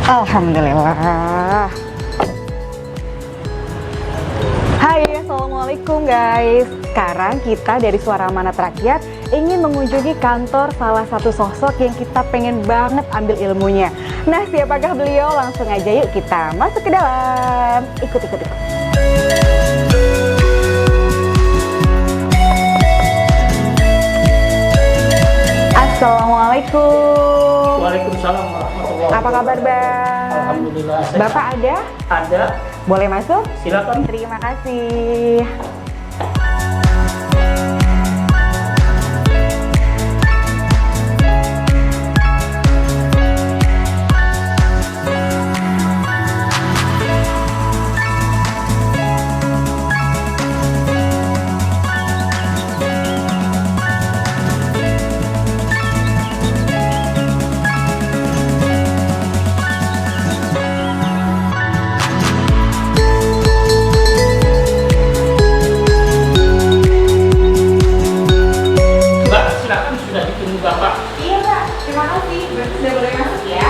Alhamdulillah. Hai, assalamualaikum guys. Sekarang kita dari Suara Amanat Rakyat ingin mengunjungi kantor salah satu sosok yang kita pengen banget ambil ilmunya. Nah, siapakah beliau? Langsung aja yuk kita masuk ke dalam. Ikut. Assalamualaikum. Waalaikumsalam warahmatullahi wabarakatuh. Apa kabar Bang? Alhamdulillah. Sehat. Bapak ada? Ada. Boleh masuk? Silakan. Terima kasih. Mbak, silakan sudah ditunggu Bapak. Iya Pak, terima kasih. Berarti sudah boleh masuk ya?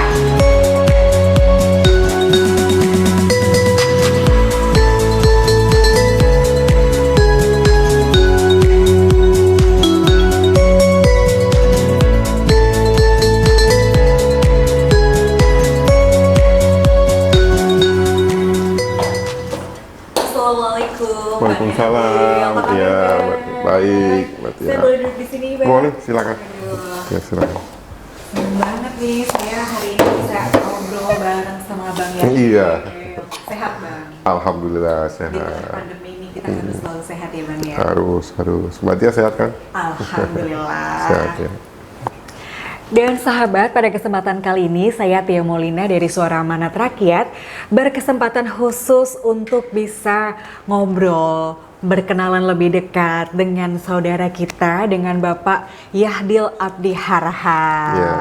Assalamualaikum. Waalaikumsalam, Apa kabar, ya, Bang? baik, Mbak Saya Tia. boleh duduk di sini, Bang? Boleh, silakan. Aduh, Ya, silakan. seneng banget nih saya hari ini bisa ngobrol bareng sama Bang Yahya. Iya. Sehat, Bang. Alhamdulillah Di tengah sehat. pandemi ini kita harus selalu sehat ya, Bang ya. Harus. Mbak Tia sehat kan? Alhamdulillah. Sehat ya. Dan sahabat, pada kesempatan kali ini saya Tia Molina dari Suara Amanat Rakyat berkesempatan khusus untuk bisa ngobrol, berkenalan lebih dekat dengan saudara kita, dengan Bapak Yahdil Abdi Harahap. Ya.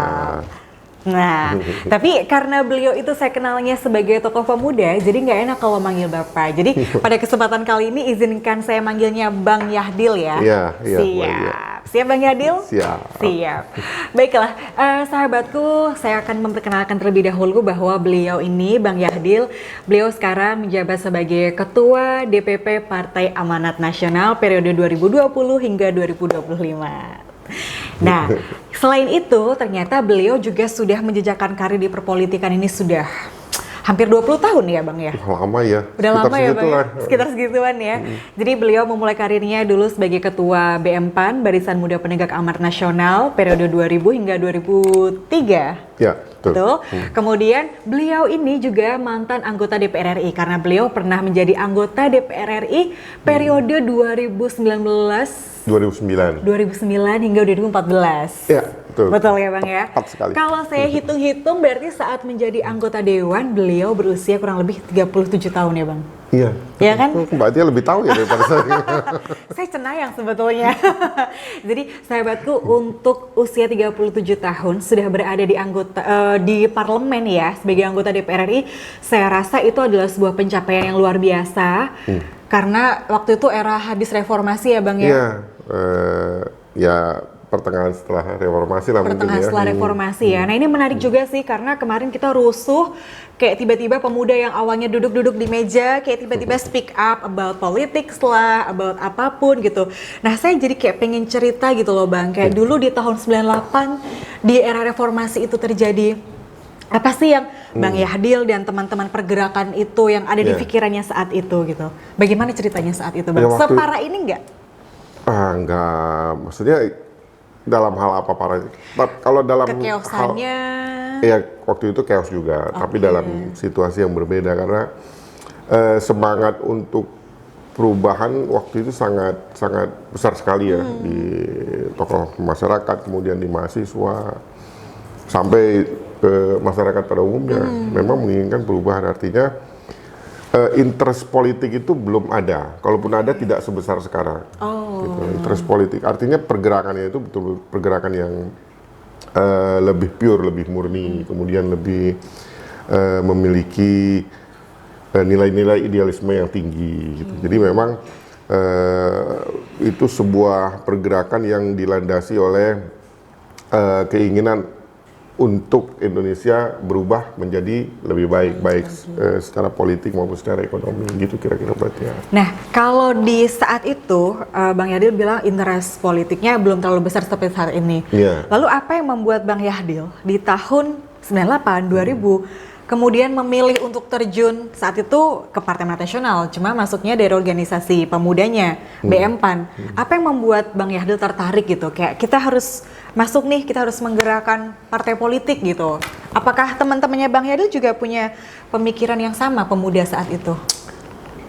Nah, tapi karena beliau itu saya kenalnya sebagai tokoh pemuda, jadi nggak enak kalau manggil Bapak. Jadi pada kesempatan kali ini izinkan saya manggilnya Bang Yahdil ya. Iya, iya, Siap. iya. Siap Bang Yahdil? Siap. Siap. Baiklah, sahabatku, saya akan memperkenalkan terlebih dahulu bahwa beliau ini, Bang Yahdil, beliau sekarang menjabat sebagai Ketua DPP Partai Amanat Nasional periode 2020 hingga 2025. Nah, selain itu ternyata beliau juga sudah menjejakkan karir di perpolitikan ini sudah hampir 20 tahun ya Bang ya? Lama ya. Udah Sekitar lama ya Bang ya? segitulah. Sekitar segituan ya. Jadi beliau memulai karirnya dulu sebagai Ketua BM PAN, Barisan Muda Penegak Amanat Nasional, periode 2000 hingga 2003. Ya, betul. Betul. Kemudian beliau ini juga mantan anggota DPR RI karena beliau pernah menjadi anggota DPR RI periode 2009 hingga 2014. Ya, betul. Betul ya Bang ya? Tepat sekali. Kalau saya hitung-hitung berarti saat menjadi anggota dewan beliau berusia kurang lebih 37 tahun ya Bang? Iya. Iya kan? Mbak Tia lebih tahu ya daripada saya. Saya cenayang sebetulnya. Jadi sahabatku untuk usia 37 tahun sudah berada di di parlemen ya sebagai anggota DPR RI, saya rasa itu adalah sebuah pencapaian yang luar biasa. Karena waktu itu era habis reformasi ya Bang ya? Iya. Ya pertengahan setelah reformasi lah mungkin Pertengahan ya. setelah reformasi ya. Nah ini menarik juga sih karena kemarin kita rusuh kayak tiba-tiba pemuda yang awalnya duduk-duduk di meja kayak tiba-tiba speak up about politics lah, about apapun gitu. Nah saya jadi kayak pengen cerita gitu loh Bang, kayak dulu di tahun 98 di era reformasi itu terjadi apa sih yang Bang Yahdil dan teman-teman pergerakan itu yang ada di Yeah. pikirannya saat itu gitu. Bagaimana ceritanya saat itu Bang? Ya, waktu- Separah ini enggak? Enggak, maksudnya dalam hal apa parah? Kalau dalam Kekeosannya. ya waktu itu chaos juga, tapi dalam situasi yang berbeda karena semangat untuk perubahan waktu itu sangat besar sekali ya di tokoh masyarakat, kemudian di mahasiswa sampai ke masyarakat pada umumnya. Memang menginginkan perubahan, artinya interest politik itu belum ada. Kalaupun ada tidak sebesar sekarang. Gitu. Interest politik artinya pergerakannya itu betul pergerakan yang lebih pure, lebih murni, kemudian lebih memiliki nilai-nilai idealisme yang tinggi. Gitu. Jadi memang itu sebuah pergerakan yang dilandasi oleh keinginan untuk Indonesia berubah menjadi lebih baik secara politik maupun secara ekonomi, gitu kira-kira berarti ya. Nah, kalau di saat itu Bang Yahdil bilang interest politiknya belum terlalu besar seperti saat ini. Iya. Lalu apa yang membuat Bang Yahdil di tahun 98, 2000 kemudian memilih untuk terjun saat itu ke Partai Amanat Nasional, cuma masuknya dari organisasi pemudanya, BM PAN. Apa yang membuat Bang Yahdil tertarik gitu? Kayak kita harus masuk nih, kita harus menggerakkan partai politik gitu. Apakah teman-temannya Bang Yahdil juga punya pemikiran yang sama pemuda saat itu?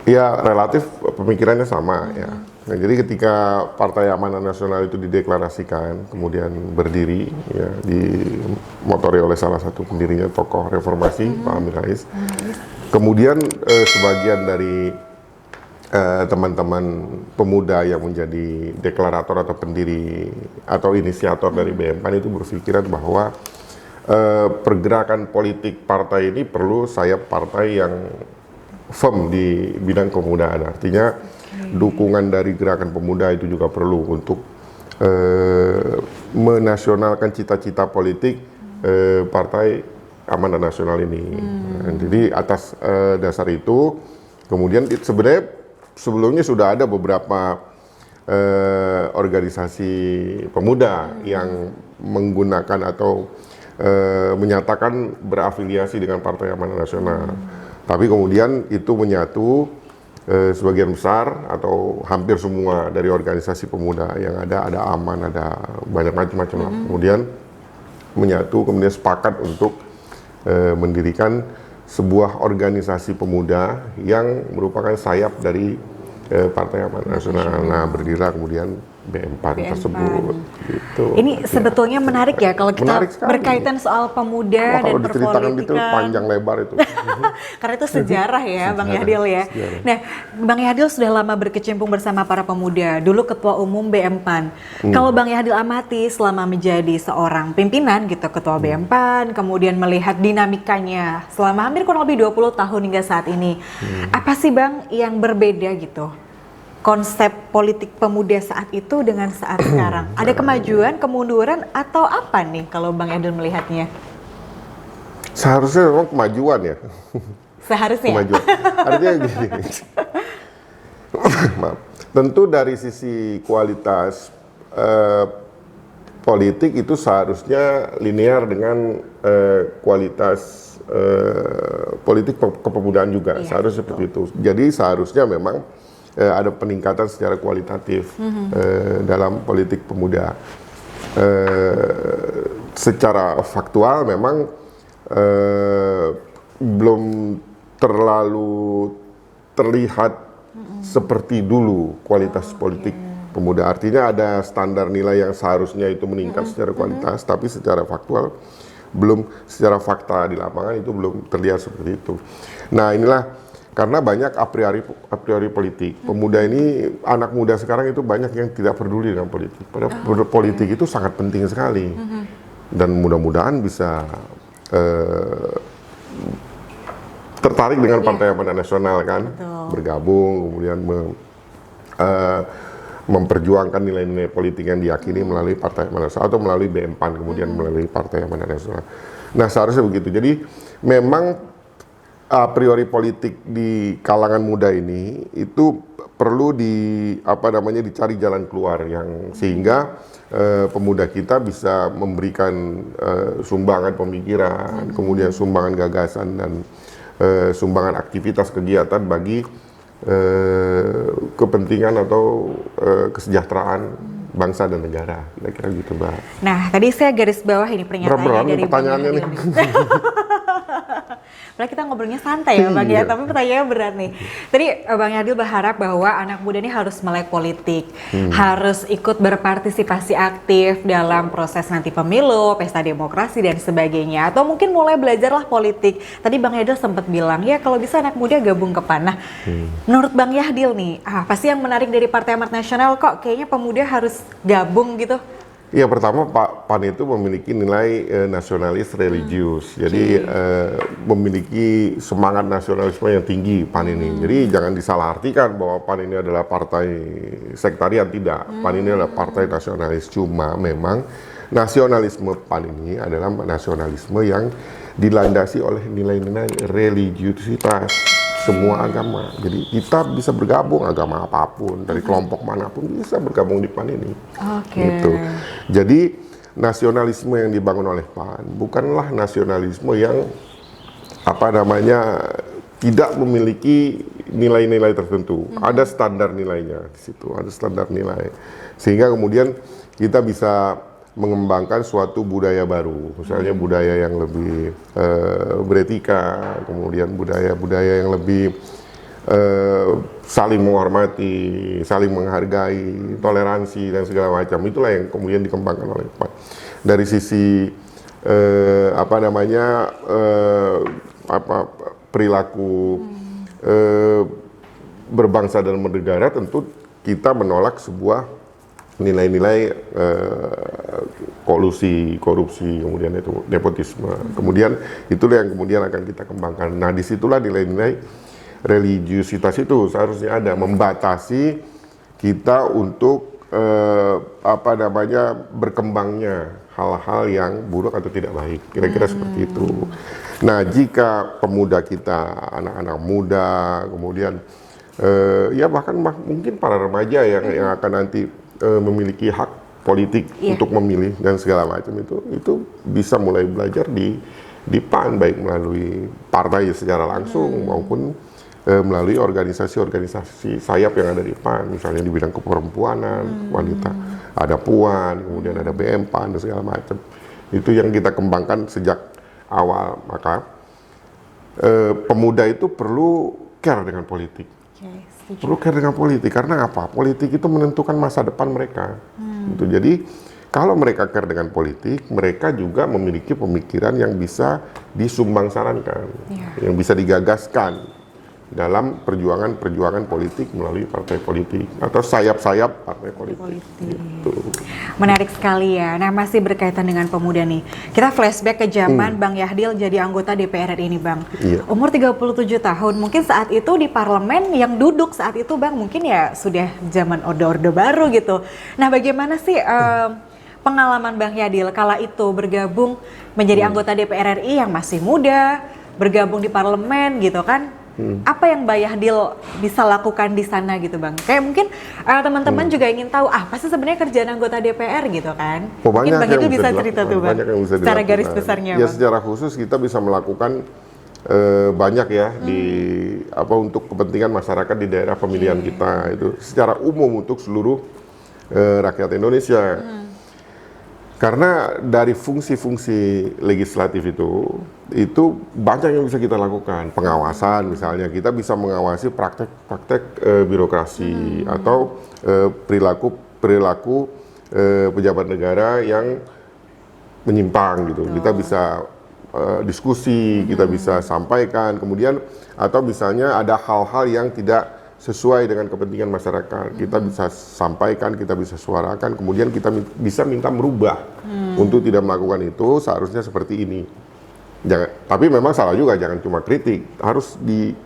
Ya, relatif pemikirannya sama ya. Nah, jadi ketika Partai Amanat Nasional itu dideklarasikan, kemudian berdiri, ya, dimotori oleh salah satu pendirinya tokoh reformasi, Pak Amin Rais. Kemudian sebagian dari teman-teman pemuda yang menjadi deklarator atau pendiri atau inisiator dari BM PAN itu berpikiran bahwa pergerakan politik partai ini perlu sayap partai yang firm di bidang kepemudaan. Artinya dukungan dari gerakan pemuda itu juga perlu untuk menasionalkan cita-cita politik Partai Amanat Nasional ini. Jadi atas dasar itu, kemudian sebenarnya sebelumnya sudah ada beberapa organisasi pemuda yang menggunakan atau menyatakan berafiliasi dengan Partai Amanat Nasional. Tapi kemudian itu menyatu, sebagian besar atau hampir semua dari organisasi pemuda yang ada AMAN, ada banyak macam-macam lah. Kemudian menyatu, kemudian sepakat untuk mendirikan sebuah organisasi pemuda yang merupakan sayap dari Partai Amanat Nasional. Nah, berdirilah kemudian BM PAN tersebut. Gitu. Ini sebetulnya menarik ya kalau kita berkaitan soal pemuda dan kalau diceritakan perpolitikan. itu panjang lebar itu. Karena itu sejarah ya, Bang Yahdil ya. Sejarah. Nah, Bang Yahdil sudah lama berkecimpung bersama para pemuda. Dulu Ketua Umum BM PAN. Kalau Bang Yahdil amati selama menjadi seorang pimpinan gitu, Ketua BM PAN, kemudian melihat dinamikanya selama hampir kurang lebih 20 tahun hingga saat ini. Apa sih Bang yang berbeda gitu? Konsep politik pemuda saat itu dengan saat sekarang. Ada kemajuan, kemunduran, atau apa nih kalau Bang Yahdil melihatnya? Seharusnya memang kemajuan ya. Seharusnya. Kemajuan. Artinya gini. Maaf. Tentu dari sisi kualitas politik itu seharusnya linear dengan kualitas politik kepemudaan juga. Iya, Seharusnya seperti itu. Jadi seharusnya memang ada peningkatan secara kualitatif dalam politik pemuda. Secara faktual memang belum terlalu terlihat seperti dulu kualitas politik pemuda. Artinya ada standar nilai yang seharusnya itu meningkat secara kualitas, tapi secara faktual belum, secara fakta di lapangan itu belum terlihat seperti itu. Nah, inilah karena banyak a priori politik. Pemuda ini, anak muda sekarang itu banyak yang tidak peduli dengan politik. Padahal politik itu sangat penting sekali. Dan mudah-mudahan bisa tertarik dengan Partai Amanat Nasional kan. Bergabung, kemudian memperjuangkan nilai-nilai politik yang diyakini melalui Partai Amanat Nasional atau melalui BM PAN, kemudian melalui Partai Amanat Nasional. Nah, seharusnya begitu. Jadi memang a priori politik di kalangan muda ini itu perlu dicari jalan keluar yang sehingga pemuda kita bisa memberikan sumbangan pemikiran, kemudian sumbangan gagasan dan sumbangan aktivitas kegiatan bagi kepentingan atau kesejahteraan bangsa dan negara, kira-kira gitu, Mbak. Nah, tadi saya garis bawah ini pernyataannya dari pertanyaannya Bang Yahdil. Padahal kita ngobrolnya santai ya Bang ya, tapi pertanyaannya berat nih. Tadi Bang Yahdil berharap bahwa anak muda ini harus melek politik, harus ikut berpartisipasi aktif dalam proses nanti pemilu, pesta demokrasi dan sebagainya. Atau mungkin mulai belajarlah politik. Tadi Bang Yahdil sempat bilang, ya kalau bisa anak muda gabung ke PAN. Nah, menurut Bang Yahdil nih, apa sih yang menarik dari Partai Amanat Nasional kok kayaknya pemuda harus gabung gitu? Ya, pertama PAN itu memiliki nilai nasionalis religius, jadi memiliki semangat nasionalisme yang tinggi PAN ini. Jadi jangan disalahartikan bahwa PAN ini adalah partai sektarian, tidak. PAN ini adalah partai nasionalis, cuma memang nasionalisme PAN ini adalah nasionalisme yang dilandasi oleh nilai-nilai religiusitas semua agama. Jadi kita bisa bergabung agama apapun, dari kelompok manapun bisa bergabung di PAN ini. Gitu. Jadi nasionalisme yang dibangun oleh PAN bukanlah nasionalisme yang tidak memiliki nilai-nilai tertentu. Ada standar nilainya di situ, ada standar nilai. Sehingga kemudian kita bisa mengembangkan suatu budaya baru, misalnya budaya yang lebih beretika, kemudian budaya-budaya yang lebih saling menghormati, saling menghargai, toleransi dan segala macam. Itulah yang kemudian dikembangkan oleh PAN. Dari sisi perilaku berbangsa dan bernegara, tentu kita menolak sebuah nilai-nilai kolusi, korupsi, kemudian itu nepotisme. Kemudian itulah yang kemudian akan kita kembangkan. Nah, disitulah nilai-nilai religiusitas itu seharusnya ada, membatasi kita untuk berkembangnya hal-hal yang buruk atau tidak baik, kira-kira seperti itu. Nah, jika pemuda kita, anak-anak muda, kemudian bahkan mungkin para remaja yang akan nanti memiliki hak politik untuk memilih dan segala macam, itu bisa mulai belajar di PAN, baik melalui partai secara langsung maupun melalui organisasi-organisasi sayap yang ada di PAN, misalnya di bidang keperempuanan, wanita, ada PUAN, kemudian ada BM PAN dan segala macam. Itu yang kita kembangkan sejak awal. Maka pemuda itu perlu care dengan politik. Perlu care dengan politik, karena apa? Politik itu menentukan masa depan mereka. Gitu. Jadi kalau mereka care dengan politik, mereka juga memiliki pemikiran yang bisa disumbangsarakan, yang bisa digagaskan dalam perjuangan politik melalui partai politik atau sayap-sayap partai politik. Gitu. Menarik sekali ya. Nah, masih berkaitan dengan pemuda nih. Kita flashback ke zaman Bang Yahdil jadi anggota DPR RI ini, Bang. Umur 37 tahun. Mungkin saat itu di parlemen yang duduk saat itu, Bang, mungkin ya sudah zaman orde-orde baru gitu. Nah, bagaimana sih pengalaman Bang Yahdil kala itu bergabung menjadi anggota DPR RI yang masih muda, bergabung di parlemen gitu kan? Apa yang Mbak Yahdil bisa lakukan di sana gitu, Bang? Kayak mungkin teman-teman juga ingin tahu, apa sih sebenarnya kerjaan anggota DPR gitu kan? Mungkin Bang Yahdil bisa cerita tuh, Bang, secara garis besarnya, ya, Bang. Secara khusus kita bisa melakukan banyak ya untuk kepentingan masyarakat di daerah pemilihan kita, itu secara umum untuk seluruh rakyat Indonesia. Karena dari fungsi-fungsi legislatif itu banyak yang bisa kita lakukan. Pengawasan misalnya, kita bisa mengawasi praktek birokrasi atau perilaku pejabat negara yang menyimpang gitu. Kita bisa diskusi, kita bisa sampaikan, kemudian atau misalnya ada hal-hal yang tidak sesuai dengan kepentingan masyarakat, kita bisa sampaikan, kita bisa suarakan, kemudian kita bisa minta merubah untuk tidak melakukan itu, seharusnya seperti ini. Tapi memang salah juga, jangan cuma kritik, harus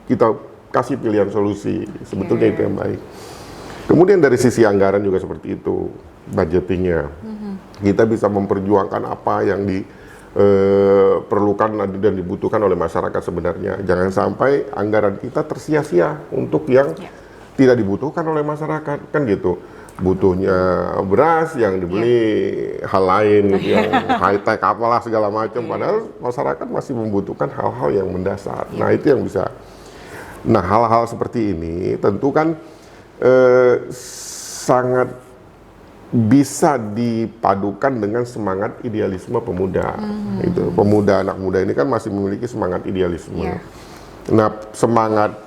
kita kasih pilihan solusi, sebetulnya itu yang baik. Kemudian dari sisi anggaran juga seperti itu, budgetingnya. Kita bisa memperjuangkan apa yang diperlukan dan dibutuhkan oleh masyarakat sebenarnya. Jangan sampai anggaran kita tersia-sia untuk yang tidak dibutuhkan oleh masyarakat, kan gitu. Butuhnya beras yang dibeli hal lain gitu, yang high-tech apalah segala macam, padahal masyarakat masih membutuhkan hal-hal yang mendasar. Nah, itu yang bisa. Nah, hal-hal seperti ini tentu kan sangat bisa dipadukan dengan semangat idealisme pemuda. Itu pemuda, anak muda ini kan masih memiliki semangat idealisme. Nah, semangat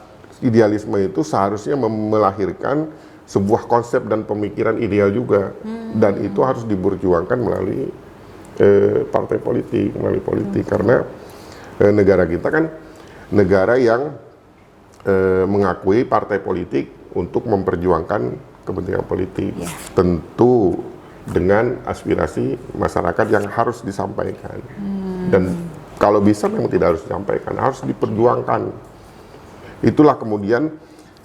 idealisme itu seharusnya melahirkan sebuah konsep dan pemikiran ideal juga, dan itu harus diperjuangkan melalui partai politik, melalui politik, karena negara kita kan negara yang mengakui partai politik untuk memperjuangkan kepentingan politik, tentu dengan aspirasi masyarakat yang harus disampaikan. Dan kalau bisa memang tidak harus disampaikan, harus diperjuangkan. Itulah kemudian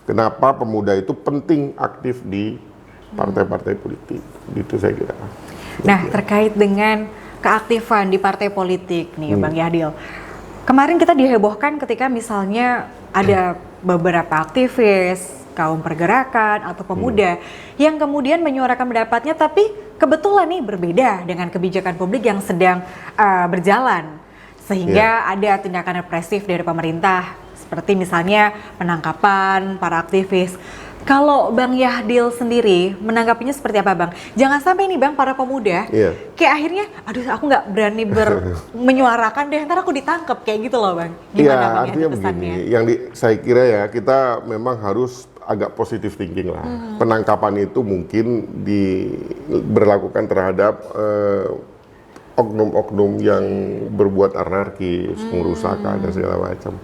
kenapa pemuda itu penting aktif di partai-partai politik, itu saya kira. Nah, terkait dengan keaktifan di partai politik nih, Bang Yahdil. Kemarin kita dihebohkan ketika misalnya ada beberapa aktivis, kaum pergerakan atau pemuda yang kemudian menyuarakan pendapatnya, tapi kebetulan nih berbeda dengan kebijakan publik yang sedang berjalan, sehingga ada tindakan represif dari pemerintah, seperti misalnya penangkapan para aktivis. Kalau Bang Yahdil sendiri menanggapinya seperti apa, Bang? Jangan sampai nih, Bang, para pemuda kayak akhirnya, aduh aku nggak berani menyuarakan deh, ntar aku ditangkap kayak gitu loh, Bang. Gimana, Bang, artinya begini, saya kira ya kita memang harus agak positif thinking lah. Penangkapan itu mungkin diberlakukan terhadap oknum-oknum yang berbuat anarkis, pengerusakan dan segala macam.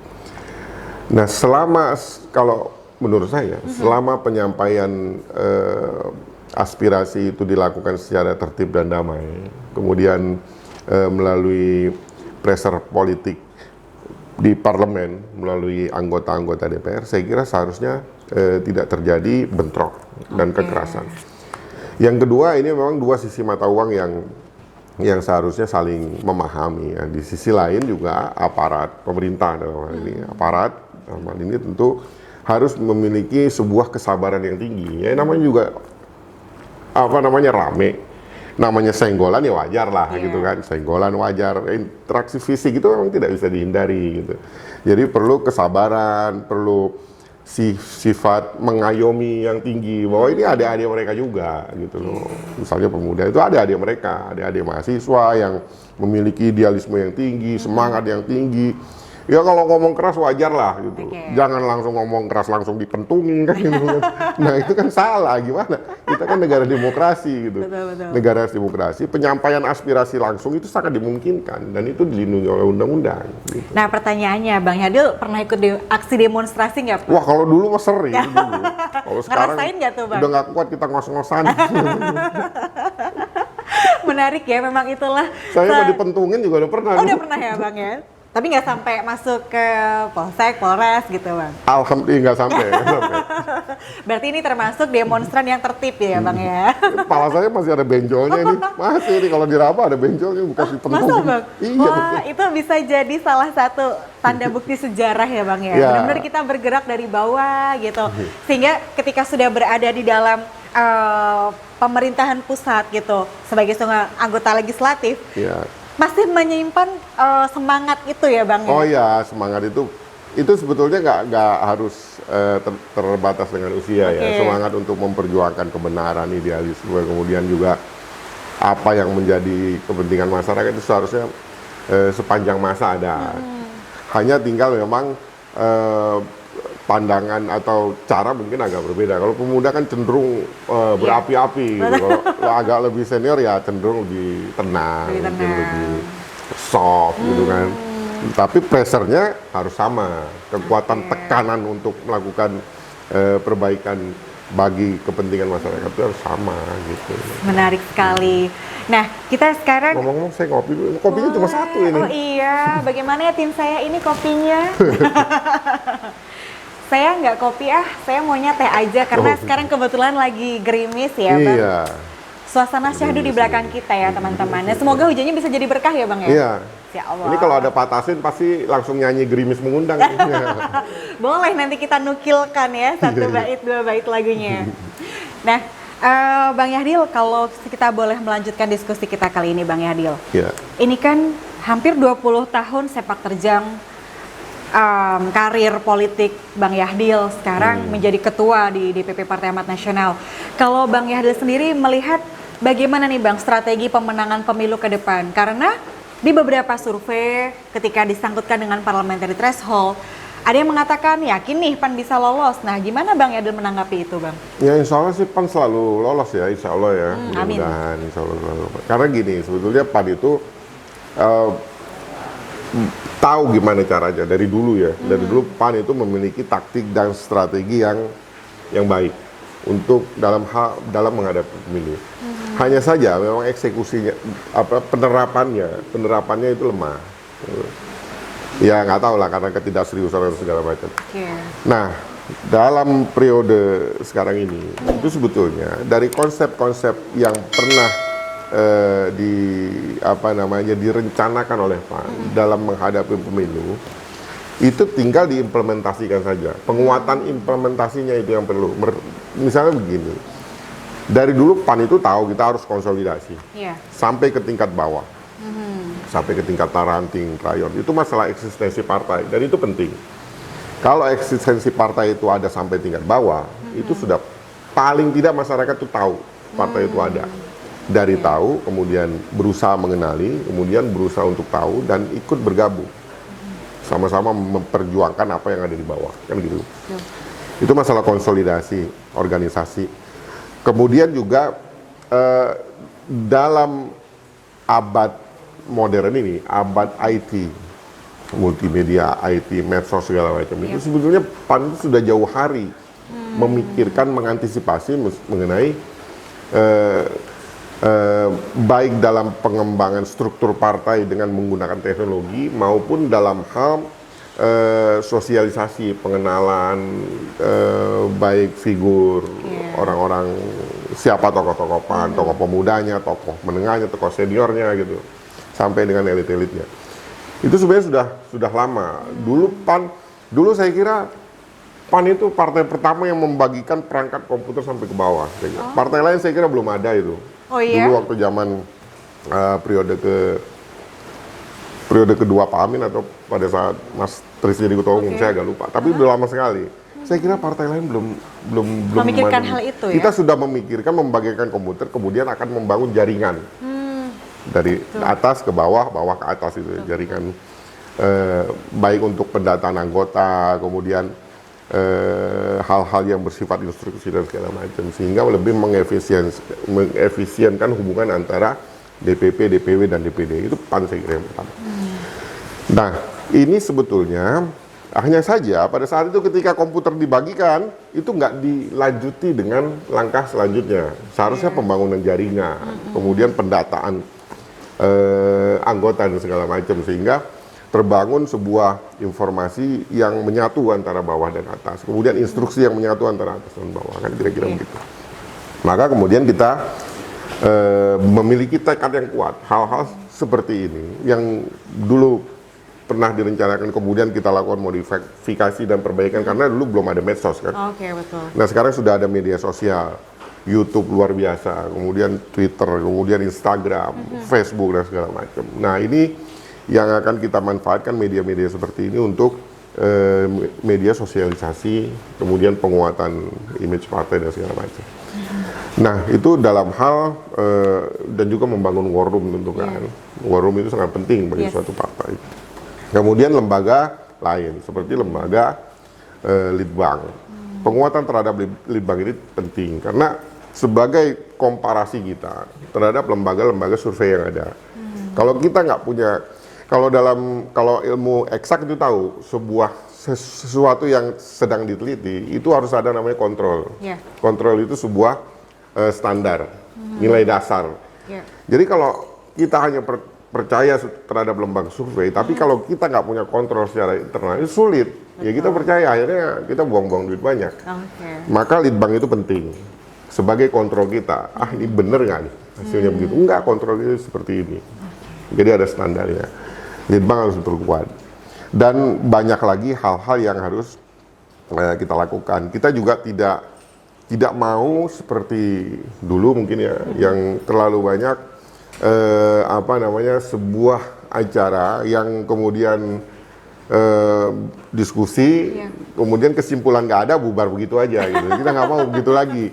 Nah, kalau menurut saya, selama penyampaian aspirasi itu dilakukan secara tertib dan damai, kemudian melalui pressure politik di parlemen, melalui anggota-anggota DPR, saya kira seharusnya tidak terjadi bentrok dan kekerasan. Yang kedua, ini memang dua sisi mata uang yang seharusnya saling memahami. Ya. Di sisi lain juga aparat pemerintah dalam hal ini, dalam hal ini tentu harus memiliki sebuah kesabaran yang tinggi. Ya, namanya juga rame, namanya senggolan ya wajar lah gitu kan, senggolan wajar. Interaksi fisik itu memang tidak bisa dihindari gitu. Jadi perlu kesabaran, perlu sifat mengayomi yang tinggi, bahwa ini adik-adik mereka juga gitu loh. Misalnya pemuda itu adik-adik mereka, adik-adik mahasiswa yang memiliki idealisme yang tinggi, semangat yang tinggi. Ya kalau ngomong keras wajar lah gitu. Jangan langsung ngomong keras langsung dipentungin kan gitu. Nah itu kan salah, gimana? Kita kan negara demokrasi gitu. Betul. Negara demokrasi, penyampaian aspirasi langsung itu sangat dimungkinkan dan itu dilindungi oleh undang-undang. Gitu. Nah pertanyaannya, Bang Yahdil pernah ikut aksi demonstrasi nggak, Pak? Wah kalau dulu mah sering dulu. Kalau sekarang ngerasain nggak tuh, Bang? udah nggak kuat kita ngos-ngosan. Menarik ya, memang itulah. Saya mah dipentungin juga udah pernah. Oh, udah pernah ya, Bang ya? Tapi nggak sampai masuk ke Polsek, Polres gitu, Bang? Alhamdulillah nggak sampai. Berarti ini termasuk demonstran yang tertib ya, Bang ya? Kepala saya masih ada benjolnya ini. Masih ini kalau diraba ada benjolnya, bukan dipentung. Masa, Bang? Iya, wah, betul. itu bisa jadi salah satu tanda bukti sejarah ya, Bang ya? Benar-benar kita bergerak dari bawah gitu. Sehingga ketika sudah berada di dalam pemerintahan pusat gitu, sebagai anggota legislatif, masih menyimpan semangat itu ya, Bang? Oh ya, semangat itu sebetulnya nggak harus terbatas dengan usia ya. Semangat untuk memperjuangkan kebenaran, idealisme, kemudian juga apa yang menjadi kepentingan masyarakat itu seharusnya sepanjang masa ada. Hanya tinggal memang pandangan atau cara mungkin agak berbeda. Kalau pemuda kan cenderung berapi-api gitu. Kalau agak lebih senior ya cenderung lebih tenang, mungkin lebih soft gitu kan. Tapi pressure-nya harus sama. Kekuatan tekanan untuk melakukan perbaikan bagi kepentingan masyarakat itu harus sama gitu. Menarik sekali. Nah, kita sekarang ngomong-ngomong saya ngopi dulu. Kopinya cuma satu ini. Oh iya, bagaimana ya tim saya ini kopinya? Saya nggak kopi saya maunya teh aja karena sekarang kebetulan lagi gerimis ya, Bang. Iya. Suasana syahdu di belakang kita ya, teman-teman. Nah, semoga hujannya bisa jadi berkah ya, Bang ya. Iya. Ya Allah. Ini kalau ada patasin pasti langsung nyanyi gerimis mengundang. Boleh nanti kita nukilkan ya, satu bait, dua bait lagunya. Nah, Bang Yahdil, kalau kita boleh melanjutkan diskusi kita kali ini, Bang Yahdil. Iya. Ini kan hampir 20 tahun sepak terjang karir politik Bang Yahdil sekarang menjadi ketua di DPP Partai Amanat Nasional. Kalau Bang Yahdil sendiri melihat bagaimana nih, Bang, strategi pemenangan pemilu ke depan? Karena di beberapa survei ketika disangkutkan dengan parliamentary threshold, ada yang mengatakan yakin nih PAN bisa lolos. Nah, gimana Bang Yahdil menanggapi itu, Bang? Ya insya Allah sih PAN selalu lolos ya, insya Allah ya. Mudah-mudahan insya Allah selalu. Karena gini, sebetulnya PAN itu tahu gimana caranya dari dulu ya. Dari dulu PAN itu memiliki taktik dan strategi yang baik untuk dalam menghadapi pemilu. Hanya saja memang eksekusinya, penerapannya itu lemah. Ya nggak tahu lah karena ketidakseriusan dan segala macam. Nah, dalam periode sekarang ini itu sebetulnya dari konsep-konsep yang pernah di apa namanya direncanakan oleh PAN dalam menghadapi pemilu itu tinggal diimplementasikan saja. Penguatan implementasinya itu yang perlu. Misalnya begini, dari dulu PAN itu tahu kita harus konsolidasi sampai ke tingkat bawah, sampai ke tingkat ranting, rayon. Itu masalah eksistensi partai dan itu penting. Kalau eksistensi partai itu ada sampai tingkat bawah, itu sudah paling tidak masyarakat itu tahu partai itu ada. Dari tahu, kemudian berusaha mengenali, kemudian berusaha untuk tahu dan ikut bergabung. Sama-sama memperjuangkan apa yang ada di bawah, kan gitu. Itu masalah konsolidasi organisasi. Kemudian juga dalam abad modern ini, abad IT, multimedia, IT, medsos segala macam itu sebetulnya PAN itu sudah jauh hari memikirkan, mengantisipasi mengenai baik dalam pengembangan struktur partai dengan menggunakan teknologi maupun dalam hal sosialisasi, pengenalan baik figur orang-orang, siapa tokoh-tokoh PAN, tokoh pemudanya, tokoh menengahnya, tokoh seniornya gitu, sampai dengan elit-elitnya. Itu sebenarnya sudah lama. Dulu saya kira PAN itu partai pertama yang membagikan perangkat komputer sampai ke bawah. Partai lain saya kira belum ada itu. Dulu waktu zaman periode kedua Pak Amin atau pada saat Mas Tris jadi ketua umum, saya agak lupa. Tapi udah lama sekali. Saya kira partai lain belum memikirkan hal itu ya. Kita sudah memikirkan membagikan komputer, kemudian akan membangun jaringan dari atas ke bawah, bawah ke atas itu jaringan baik untuk pendataan anggota, kemudian hal-hal yang bersifat instruksi dan segala macam, sehingga lebih mengefisienkan hubungan antara DPP, DPW, dan DPD. Itu PAN saya kira yang pertama. Nah, ini sebetulnya hanya saja pada saat itu ketika komputer dibagikan, itu nggak dilanjuti dengan langkah selanjutnya. Seharusnya pembangunan jaringan, kemudian pendataan anggota dan segala macam, sehingga terbangun sebuah informasi yang menyatu antara bawah dan atas, kemudian instruksi yang menyatu antara atas dan bawah, kan kira-kira begitu. Maka kemudian kita memiliki tekad yang kuat. Hal-hal seperti ini yang dulu pernah direncanakan, kemudian kita lakukan modifikasi dan perbaikan karena dulu belum ada medsos kan. Betul. Nah sekarang sudah ada media sosial, YouTube luar biasa, kemudian Twitter, kemudian Instagram, Facebook dan segala macam. Nah ini yang akan kita manfaatkan media-media seperti ini untuk media sosialisasi, kemudian penguatan image partai dan segala macam. Nah itu dalam hal dan juga membangun war room tentu kan. War room itu sangat penting bagi suatu partai. Kemudian lembaga lain seperti lembaga litbang. Penguatan terhadap litbang ini penting karena sebagai komparasi kita terhadap lembaga-lembaga survei yang ada. Kalau kita nggak punya, kalau ilmu eksak itu tahu sesuatu yang sedang diteliti itu harus ada namanya kontrol. Kontrol itu sebuah standar, nilai dasar. Jadi kalau kita hanya percaya terhadap lembaga survei, tapi kalau kita nggak punya kontrol secara internal itu sulit. Ya kita percaya, akhirnya kita buang-buang duit banyak. Maka litbang itu penting sebagai kontrol kita. Ini bener nggak nih hasilnya begitu? Enggak, kontrol itu seperti ini. Jadi ada standarnya. Litbang harus diperkuat. Dan banyak lagi hal-hal yang harus kita lakukan. Kita juga tidak mau seperti dulu mungkin ya, yang terlalu banyak sebuah acara yang kemudian diskusi, kemudian kesimpulan nggak ada, bubar begitu aja gitu. Kita nggak mau begitu lagi.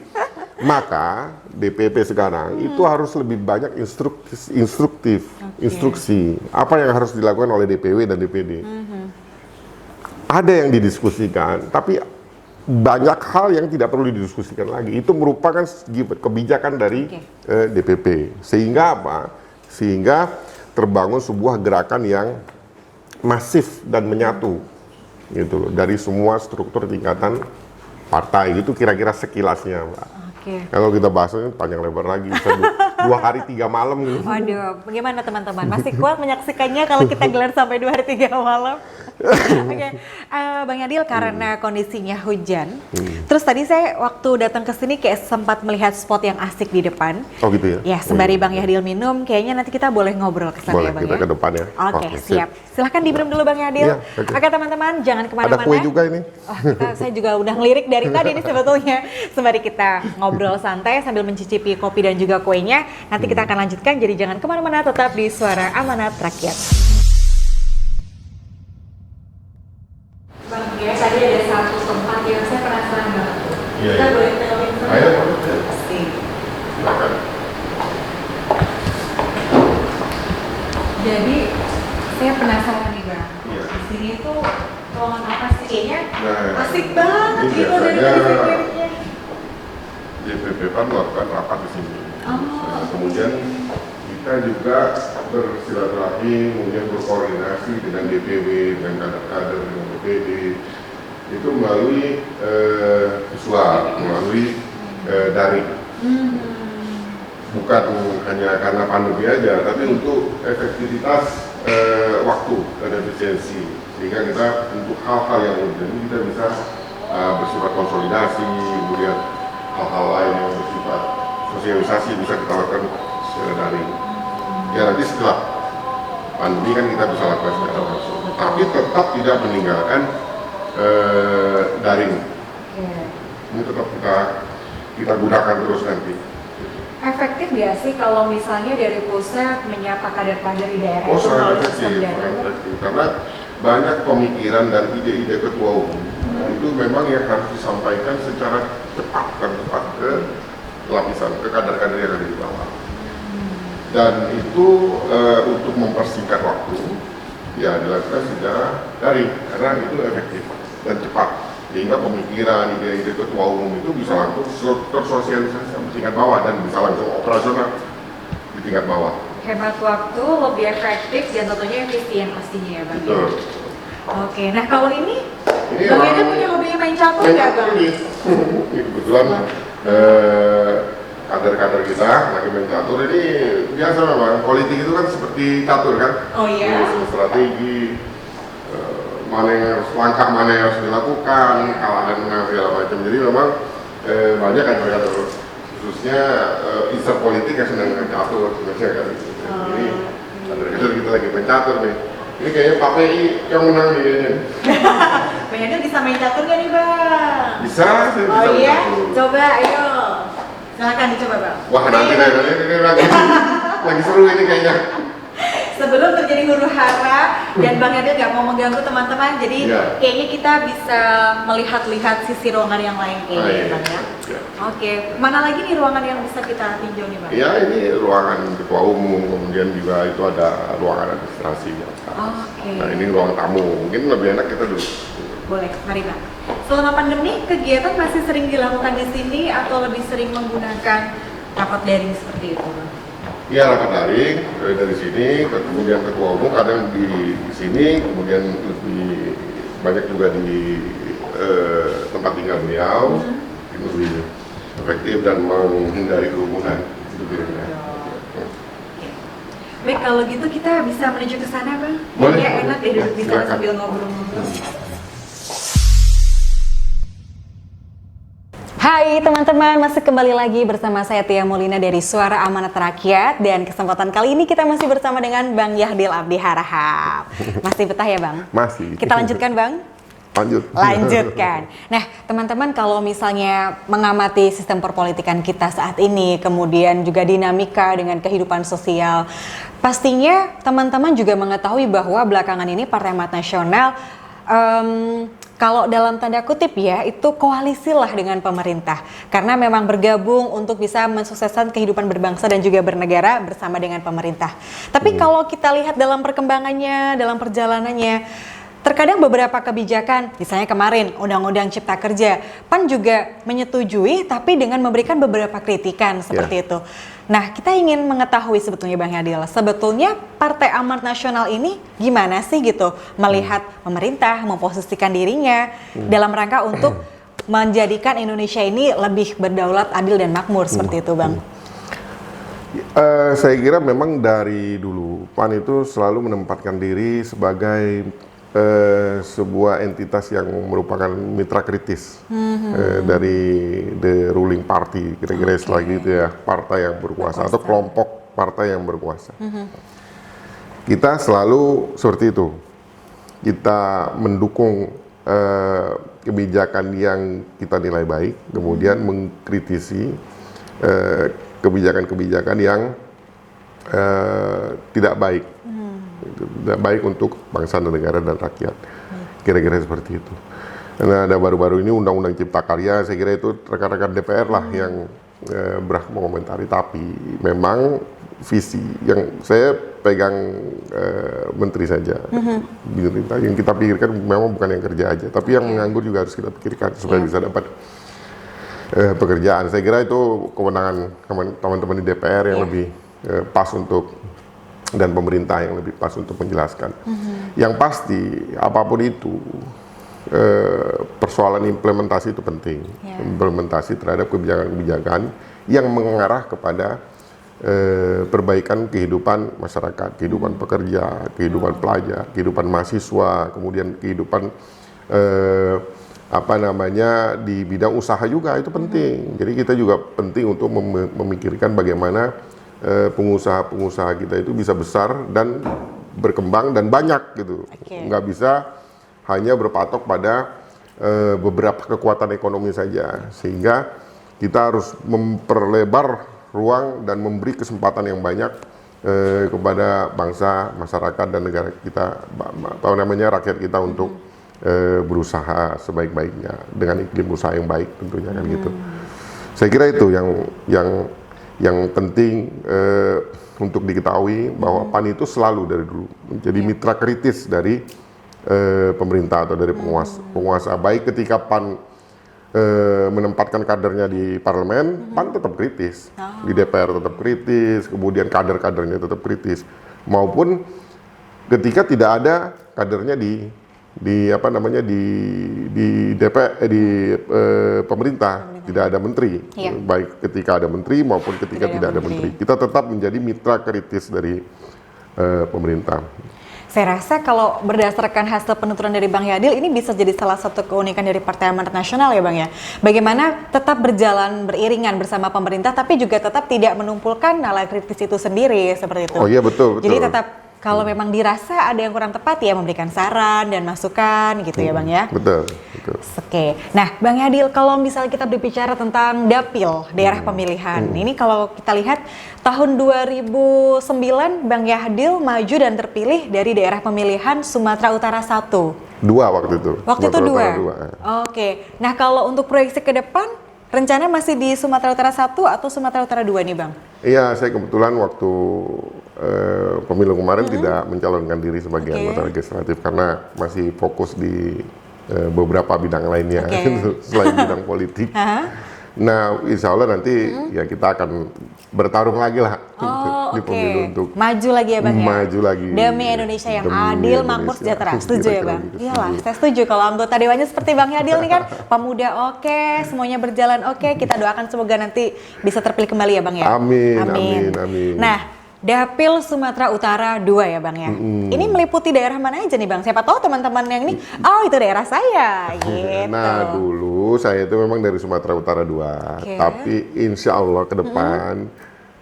Maka DPP sekarang itu harus lebih banyak instruktif, instruksi apa yang harus dilakukan oleh DPW dan DPD. Ada yang didiskusikan, tapi banyak hal yang tidak perlu didiskusikan lagi. Itu merupakan kebijakan dari DPP. Sehingga apa? Sehingga terbangun sebuah gerakan yang masif dan menyatu, gitu loh, dari semua struktur tingkatan partai. Itu kira-kira sekilasnya, Mbak. Kalau kita bahasnya panjang lebar lagi, bisa 2 hari 3 malam gitu. Waduh, bagaimana teman-teman? Masih kuat menyaksikannya kalau kita gelar sampai 2 hari 3 malam? Oke, Bang Yadil karena kondisinya hujan, terus tadi saya waktu datang ke sini kayak sempat melihat spot yang asik di depan. Oh gitu ya? Ya, sembari Bang Yadil minum, kayaknya nanti kita boleh ngobrol ke sana Boleh, ya Bang kita ya? ke depan ya. Oke, siap. Silahkan diminum dulu Bang Yadil. Iya, oke. Oke teman-teman, jangan kemana-mana. Ada kue juga ini. Oh, saya juga udah ngelirik dari tadi nih sebetulnya. Sembari kita ngobrol santai sambil mencicipi kopi dan juga kuenya, nanti kita akan lanjutkan, jadi jangan kemana-mana, tetap di Suara Amanat Rakyat. Bang, ya tadi ada satu tempat yang saya penasaran banget. Iya, Kita iya. boleh kenalin sama? Ayo, boleh. Pasti. Silakan. Jadi saya penasaran nih Bang. Iya. Di sini tuh ruangan apa sih kayaknya? Nah, Asik banget ini gitu dari biasanya liriknya. DPP PAN melakukan rapat di sini. Oh. Nah, kemudian kita juga bersilaturahmi, kemudian berkoordinasi dengan DPW, dengan kader-kader, dengan DPD, itu melalui visual, melalui daring. Bukan hanya karena pandemi aja, tapi untuk efektivitas waktu dan efisiensi, sehingga kita untuk hal-hal yang urgent kita bisa bersifat konsolidasi, kemudian hal-hal lain yang bersifat sosialisasi bisa kita lakukan secara daring. Ya nanti setelah pandemi kan kita bisa lakukan secara langsung, tapi tetap tidak meninggalkan daring. Ini tetap kita gunakan terus nanti. Efektif nggak sih kalau misalnya dari pusat menyapa kader-kader di daerah Oh, itu sangat melalui efektif, sistem sangat daring? efektif. Karena banyak pemikiran dan ide-ide ketua umum itu memang yang harus disampaikan secara cepat dan tepat ke lapisan, ke kader-kader yang ada di bawah. Dan itu untuk mempersingkat waktu, ya dilakukan secara daring, karena itu efektif dan cepat. Sehingga pemikiran, ide-ide ketua umum itu bisa langsung tersosialisasi sampai tingkat bawah dan bisa langsung operasional di tingkat bawah. Hemat waktu, lebih efektif dan tentunya efisien pastinya ya Bang. ya? Betul. Oke, nah kalau ini Ini Bang orang- Eda punya hobi main catur Main nggak catur Bang? ini. Ini kebetulan kader-kader kita lagi main catur ini biasa memang. Politik itu kan seperti catur kan. Oh iya? Ini strategi, mana yang harus langkah mana yang harus dilakukan, kalah dan menang segala macam. Jadi memang banyak kader-kader khususnya insan politik yang sedang main catur sebenarnya kan. Ini kader-kader kita lagi main catur nih. Ini kayaknya Pak PI yang menang nih kayaknya. Bang Eda bisa main catur nggak nih Bang? Bisa, saya bisa Oh main iya? catur. Coba ayo. Silakan dicoba Bang. Wah nanti deh, ini lagi seru ini kayaknya. Sebelum terjadi huru hara dan Bang Eda nggak mau mengganggu teman-teman, jadi Iya. kayaknya kita bisa melihat-lihat sisi ruangan yang lain kayaknya iya. Bang ya. Ya. Oke, mana lagi nih ruangan yang bisa kita tinjau nih Bang? Ya ini ruangan ketua umum, kemudian juga itu ada ruangan administrasi. Oke. Nah ini ruang tamu, mungkin lebih enak kita dulu. Boleh, mari Bang. Selama pandemi, kegiatan masih sering dilakukan di sini atau lebih sering menggunakan rapat daring seperti itu Bang? Ya rapat daring dari sini, kemudian ketua umum kadang di sini, kemudian lebih banyak juga di tempat tinggal beliau, itu lebih efektif dan menghindari kerumunan. Itu kira-kira. Baik, kalau gitu kita bisa menuju ke sana Bang? Boleh. Ya enak ya duduk di sana Silakan. sambil ngobrol-ngobrol. Hai teman-teman, masih kembali lagi bersama saya Tia Molina dari Suara Amanat Rakyat. Dan kesempatan kali ini kita masih bersama dengan Bang Yahdil Abdi Harahap. Masih betah ya Bang? Masih. Kita lanjutkan Bang? Lanjutkan. Nah, teman-teman kalau misalnya mengamati sistem perpolitikan kita saat ini, kemudian juga dinamika dengan kehidupan sosial, pastinya teman-teman juga mengetahui bahwa belakangan ini Partai Amanat Nasional kalau dalam tanda kutip ya, itu koalisi lah dengan pemerintah. Karena memang bergabung untuk bisa mensukseskan kehidupan berbangsa dan juga bernegara bersama dengan pemerintah. Tapi kalau kita lihat dalam perkembangannya, dalam perjalanannya, terkadang beberapa kebijakan, misalnya kemarin Undang-Undang Cipta Kerja, PAN juga menyetujui tapi dengan memberikan beberapa kritikan seperti itu. Nah, kita ingin mengetahui sebetulnya Bang Yadil, sebetulnya Partai Amanat Nasional ini gimana sih gitu melihat pemerintah memposisikan dirinya dalam rangka untuk menjadikan Indonesia ini lebih berdaulat, adil dan makmur seperti itu Bang. Saya kira memang dari dulu PAN itu selalu menempatkan diri sebagai sebuah entitas yang merupakan mitra kritis dari the ruling party, kira-kira istilah gitu ya, partai yang berkuasa atau kelompok partai yang berkuasa. Kita selalu seperti itu. Kita mendukung kebijakan yang kita nilai baik, kemudian mengkritisi kebijakan-kebijakan yang tidak baik. Tidak baik untuk bangsa dan negara dan rakyat. Kira-kira seperti itu. Karena ada baru-baru ini Undang-Undang Cipta Karya, saya kira itu rekan-rekan DPR lah yang berhak mengomentari. Tapi memang visi yang saya pegang menteri saja. Yang kita pikirkan memang bukan yang kerja aja, tapi yang menganggur juga harus kita pikirkan supaya bisa dapat pekerjaan. Saya kira itu kewenangan teman-teman di DPR yang lebih pas untuk, dan pemerintah yang lebih pas untuk menjelaskan. Yang pasti apapun itu persoalan implementasi itu penting. Implementasi terhadap kebijakan-kebijakan yang mengarah kepada perbaikan kehidupan masyarakat, kehidupan pekerja, kehidupan pelajar, kehidupan mahasiswa, kemudian kehidupan di bidang usaha juga itu penting. Jadi kita juga penting untuk memikirkan bagaimana pengusaha-pengusaha kita itu bisa besar dan berkembang dan banyak gitu. Nggak bisa hanya berpatok pada beberapa kekuatan ekonomi saja, sehingga kita harus memperlebar ruang dan memberi kesempatan yang banyak kepada bangsa, masyarakat dan negara kita, rakyat kita untuk berusaha sebaik-baiknya dengan iklim usaha yang baik tentunya kan gitu. Saya kira itu yang penting untuk diketahui bahwa PAN itu selalu dari dulu menjadi mitra kritis dari pemerintah atau dari penguasa. Baik ketika PAN menempatkan kadernya di parlemen, PAN tetap kritis, di DPR tetap kritis, kemudian kader-kadernya tetap kritis, maupun ketika tidak ada kadernya di pemerintah, tidak ada menteri, baik ketika ada menteri maupun ketika tidak ada menteri, kita tetap menjadi mitra kritis dari pemerintah. Saya rasa kalau berdasarkan hasil penuturan dari Bang Yadil, ini bisa jadi salah satu keunikan dari Partai Amanat Nasional ya Bang ya. Bagaimana tetap berjalan beriringan bersama pemerintah, tapi juga tetap tidak menumpulkan nalar kritis itu sendiri, seperti itu. Oh iya betul. Jadi tetap kalau memang dirasa ada yang kurang tepat ya memberikan saran dan masukan gitu ya Bang ya. Betul. Oke. Nah Bang Yadil, kalau misalnya kita berbicara tentang dapil daerah pemilihan, ini kalau kita lihat tahun 2009 Bang Yadil maju dan terpilih dari daerah pemilihan Sumatera Utara 1. 2 waktu itu. Waktu itu 2. Oke. Nah kalau untuk proyeksi ke depan, rencana masih di Sumatera Utara 1 atau Sumatera Utara 2 nih Bang? Iya, saya kebetulan waktu pemilu kemarin tidak mencalonkan diri sebagai anggota legislatif karena masih fokus di beberapa bidang lainnya selain bidang politik. Nah, insya Allah nanti ya kita akan bertarung lagi lah di pemilu untuk maju lagi ya Bang ya? Maju lagi. Demi Indonesia yang adil, makmur, sejahtera. Setuju ya Bang? Iyalah, saya setuju kalau anggota dewannya seperti Bang Yadil nih kan, pemuda oke, semuanya berjalan oke. Kita doakan semoga nanti bisa terpilih kembali ya Bang ya? Amin. Nah, Dapil Sumatera Utara 2 ya Bang ya? Ini meliputi daerah mana aja nih Bang? Siapa tahu teman-teman yang ini, oh itu daerah saya gitu. Nah dulu saya itu memang dari Sumatera Utara 2, tapi insya Allah ke depan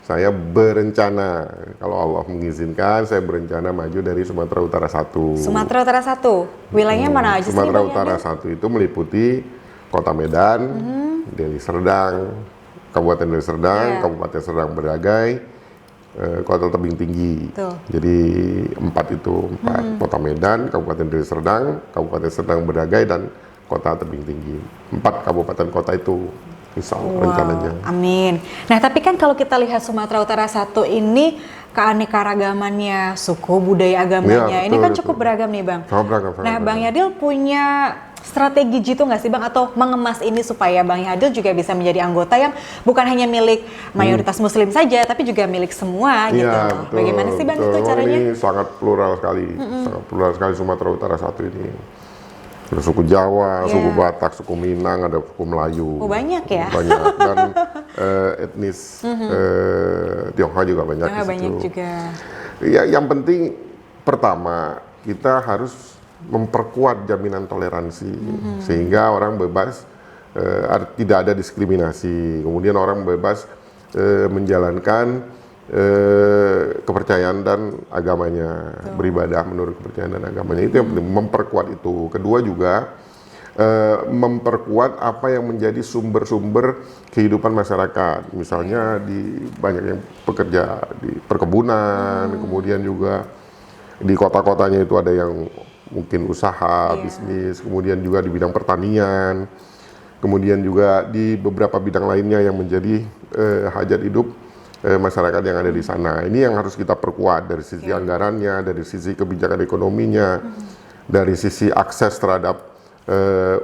saya berencana, kalau Allah mengizinkan, saya berencana maju dari Sumatera Utara 1. Sumatera Utara 1, wilayahnya mana aja sih? Sumatera Utara 1 itu meliputi Kota Medan, Deli Serdang, Kabupaten Deli Serdang, Kabupaten Serdang Bedagai, Kota Tebing Tinggi. Jadi 4 itu, Kota Medan, Kabupaten Deli Serdang, Kabupaten Serdang Bedagai, dan Kota Tebing Tinggi. 4 kabupaten kota itu, insya Allah rencananya. Amin. Nah tapi kan kalau kita lihat Sumatera Utara 1 ini keanekaragamannya, suku, budaya, agamanya, ini kan cukup beragam nih Bang. Beragam. Nah Bang Yadil punya strategi gitu nggak sih Bang, atau mengemas ini supaya Bang Yadil juga bisa menjadi anggota yang bukan hanya milik mayoritas Muslim saja, tapi juga milik semua gitu. Betul, bagaimana sih Bang itu caranya? Ini sangat plural sekali, sangat plural sekali Sumatera Utara 1 ini. Ada suku Jawa, suku Batak, suku Minang, ada suku Melayu. Oh banyak ya? Banyak, dan etnis Tionghoa juga banyak di situ. Banyak juga. Ya, yang penting pertama kita harus memperkuat jaminan toleransi sehingga orang bebas, tidak ada diskriminasi, kemudian orang bebas menjalankan kepercayaan dan agamanya, beribadah menurut kepercayaan dan agamanya. Itu yang penting, memperkuat itu. Kedua juga memperkuat apa yang menjadi sumber-sumber kehidupan masyarakat. Misalnya banyak yang bekerja di perkebunan, kemudian juga di kota-kotanya itu ada yang mungkin usaha, bisnis, kemudian juga di bidang pertanian, kemudian juga di beberapa bidang lainnya yang menjadi hajat hidup masyarakat yang ada di sana. Ini yang harus kita perkuat dari sisi anggarannya, dari sisi kebijakan ekonominya, dari sisi akses terhadap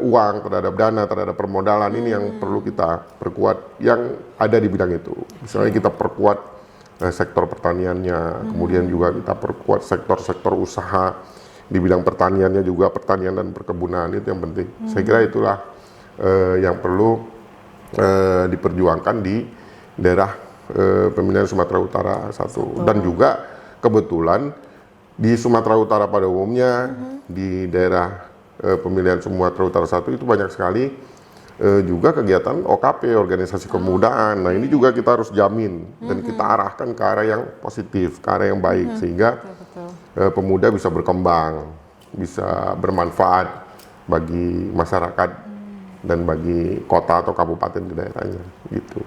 uang, terhadap dana, terhadap permodalan. Ini yang perlu kita perkuat yang ada di bidang itu. Misalnya kita perkuat sektor pertaniannya, kemudian juga kita perkuat sektor-sektor usaha di bidang pertaniannya juga, pertanian dan perkebunan. Itu yang penting. Saya kira itulah yang perlu diperjuangkan di daerah pemilihan Sumatera Utara satu. Dan juga kebetulan di Sumatera Utara pada umumnya, di daerah pemilihan Sumatera Utara satu itu banyak sekali juga kegiatan OKP, organisasi kemudaan. Nah ini juga kita harus jamin dan kita arahkan ke arah yang positif, ke arah yang baik, sehingga pemuda bisa berkembang, bisa bermanfaat bagi masyarakat dan bagi kota atau kabupaten di daerahnya gitu.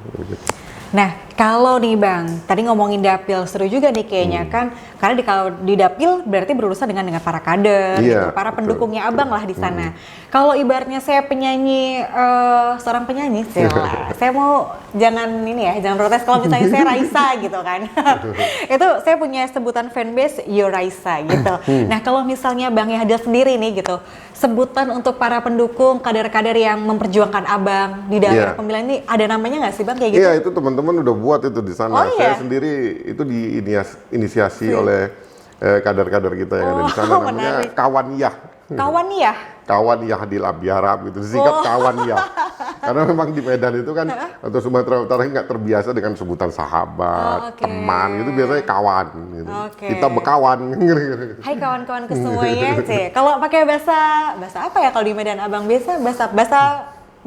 Nah, kalau nih Bang, tadi ngomongin dapil, seru juga nih kayaknya kan, karena kalau di dapil berarti berurusan dengan para kader, gitu, para pendukungnya Abang lah di sana. Kalau ibaratnya saya penyanyi, seorang penyanyi, saya mau jangan protes kalau misalnya saya Raisa gitu kan. Itu saya punya sebutan fanbase Yo Raisa gitu. Nah, kalau misalnya Bang Yahdil sendiri nih gitu, sebutan untuk para pendukung kader-kader yang memperjuangkan Abang di daerah pemilihan ini, ada namanya nggak sih Bang kayak gitu? Iya, itu teman-teman udah buat itu di sana. Saya sendiri itu diinisiasi oleh kader-kader kita yang ada di sana, namanya Kawan Yah. Kawan Yah? Kawan Yahdil Abiarab gitu, disingkat Kawan Yah. Karena memang di Medan itu kan atau Sumatera Utara nggak terbiasa dengan sebutan sahabat, teman gitu, biasanya kawan gitu. Kita berkawan. Hai kawan-kawan semuanya, Kalau pakai bahasa apa ya kalau di Medan Abang biasa bahasa